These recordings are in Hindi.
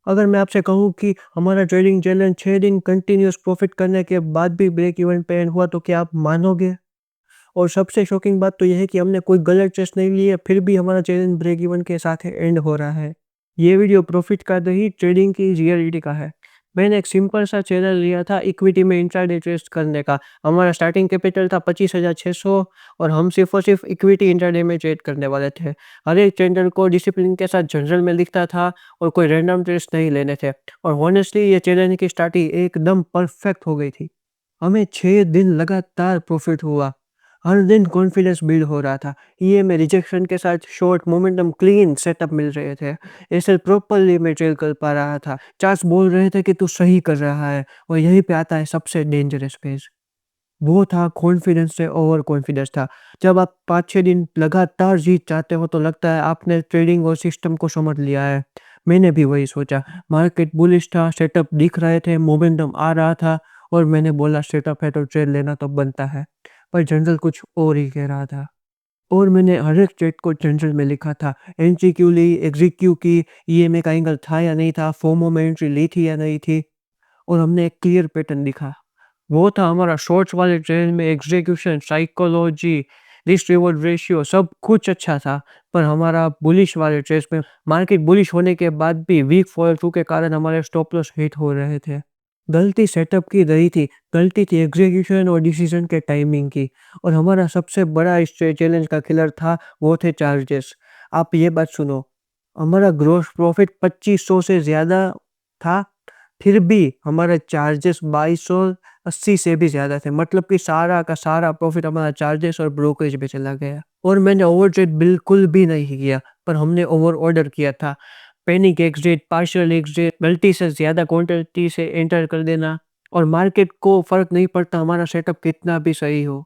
अगर मैं आपसे कहूँ कि हमारा ट्रेडिंग चैलेंज 6 दिन कंटिन्यूअस प्रॉफ़िट करने के बाद भी ब्रेक इवन पे एंड हुआ तो क्या आप मानोगे? और सबसे शॉकिंग बात तो ये है कि हमने कोई गलत ट्रेस नहीं ली है, फिर भी हमारा चैलेंज ब्रेक इवन के साथ एंड हो रहा है। ये वीडियो प्रॉफ़िट का नहीं, ट्रेडिंग की रियलिटी का है। मैंने एक सिंपल सा चैनल लिया था इक्विटी में इंट्राडे ट्रेड करने का। हमारा स्टार्टिंग कैपिटल था 25,600 और हम सिर्फ़ और सिर्फ़ इक्विटी इंट्राडे में ट्रेड करने वाले थे। हर एक ट्रेडर को डिसिप्लिन के साथ जनरल में लिखता था और कोई रैंडम ट्रेड्स नहीं लेने थे। और हॉनेस्टली ये चैलेंज की स्टार्टिंग एकदम परफेक्ट हो गई थी। हमें 6 दिन लगातार प्रॉफ़िट हुआ। हर दिन कॉन्फिडेंस बिल्ड हो रहा था। ईएमए रिजेक्शन के साथ शॉर्ट मोमेंटम क्लीन सेटअप मिल रहे थे। एसेल प्रॉपर्ली मैं ट्रेल कर पा रहा था। चार्ट्स बोल रहे थे कि तू सही कर रहा है और यहीं पे आता है सबसे डेंजरस फेज़। वो था कॉन्फिडेंस से ओवर कॉन्फिडेंस था। जब आप 5-6 दिन लगातार जीत जाते हो तो लगता है आपने ट्रेडिंग और सिस्टम को समझ लिया है। मैंने भी वही सोचा। मार्केट बुलिश था, सेटअप दिख रहे थे, मोमेंटम आ रहा था और मैंने बोला सेटअप है तो ट्रेड लेना तो बनता है। पर जनरल कुछ और ही कह रहा था। और मैंने हर एक ट्रेड को जनरल में लिखा था। एंट्री क्यों ली, एग्ज़िट क्यों की, ईएमए का एंगल था या नहीं था, फोमो में एंट्री ली थी या नहीं थी और हमने एक क्लियर पैटर्न दिखा। वो था हमारा शॉर्ट्स वाले ट्रेड में execution, psychology, risk reward ratio सब कुछ अच्छा था। पर हमारा बुलिश वाले ट्रेड्स में मार्केट बुलिश होने के बाद भी वीक फॉलो थ्रू के कारण हमारे स्टॉप लॉस हिट हो रहे थे। गलती सेटअप की रही थी, गलती थी एग्जीक्यूशन और डिसीजन के टाइमिंग की। और हमारा सबसे बड़ा इस चैलेंज का किलर था, वो थे चार्जेस। आप ये बात सुनो, हमारा ग्रॉस प्रॉफिट 2500 से ज़्यादा था, फिर भी हमारे चार्जेस 2280 से भी ज़्यादा थे। मतलब कि सारा का सारा प्रॉफिट हमारा चार्जेस और ब्रोकरेज में चला गया। और मैंने ओवर ट्रेड बिल्कुल भी नहीं किया, पर हमने ओवर ऑर्डर किया था। पैनिक एग्जिट, पार्शियल एग्जिट, गलती से ज़्यादा क्वांटिटी से एंटर कर देना और मार्केट को फ़र्क नहीं पड़ता हमारा सेटअप कितना भी सही हो।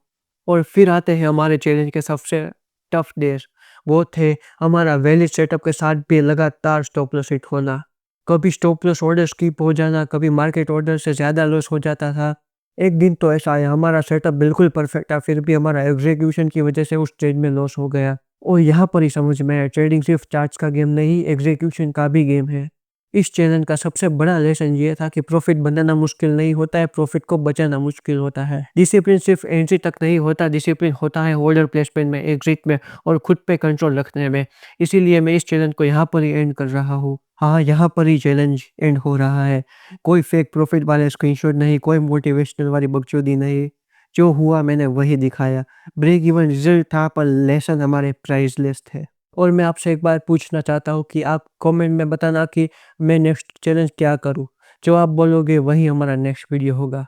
और फिर आते हैं हमारे चैलेंज के सबसे टफ डेज़। वो थे हमारा वैलिड सेटअप के साथ भी लगातार स्टॉप लॉस हिट होना। कभी स्टॉप लॉस ऑर्डर स्किप हो जाना, कभी मार्केट ऑर्डर से ज़्यादा लॉस हो जाता था। एक दिन तो ऐसा आया हमारा सेटअप बिल्कुल परफेक्ट था, फिर भी हमारा एग्जीक्यूशन की वजह से उस ट्रेड में लॉस हो गया। और यहाँ पर ही समझ में आया ट्रेडिंग सिर्फ चार्ट्स का गेम नहीं, एग्जीक्यूशन का भी गेम है। इस चैलेंज का सबसे बड़ा लेसन ये था कि प्रॉफिट बनाना मुश्किल नहीं होता है, प्रॉफिट को बचाना मुश्किल होता है। डिसिप्लिन सिर्फ एंट्री तक नहीं होता, डिसिप्लिन होता है ऑर्डर प्लेसमेंट में, एग्जिट में और खुद पे कंट्रोल रखने में। इसीलिए मैं इस चैलेंज को यहाँ पर ही एंड कर रहा हूँ। हाँ, यहाँ पर ही चैलेंज एंड हो रहा है। कोई फेक प्रॉफिट वाले स्क्रीनशॉट नहीं, कोई मोटिवेशनल वाली बकचोदी नहीं। जो हुआ मैंने वही दिखाया। ब्रेक इवन रिजल्ट था पर लेसन हमारे प्राइसलेस थे। और मैं आपसे एक बार पूछना चाहता हूँ कि आप कमेंट में बताना कि मैं नेक्स्ट चैलेंज क्या करूँ? जो आप बोलोगे वही हमारा नेक्स्ट वीडियो होगा।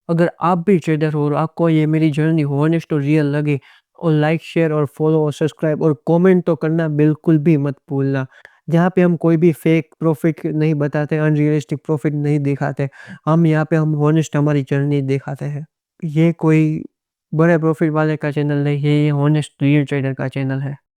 अगर आप भी ट्रेडर हो और आपको ये मेरी जर्नी हॉनेस्ट और रियल लगे और लाइक, शेयर और फॉलो और सब्सक्राइब और कमेंट तो करना बिल्कुल भी मत भूलना। जहाँ पे हम कोई भी फेक प्रॉफिट नहीं बताते, अनरियलिस्टिक प्रॉफिट नहीं दिखाते। हम यहाँ पे हम हॉनेस्ट हमारी जर्नी दिखाते हैं। ये कोई बड़े प्रॉफिट वाले का चैनल नहीं है, ये हॉनेस्ट रियल ट्रेडर का चैनल है।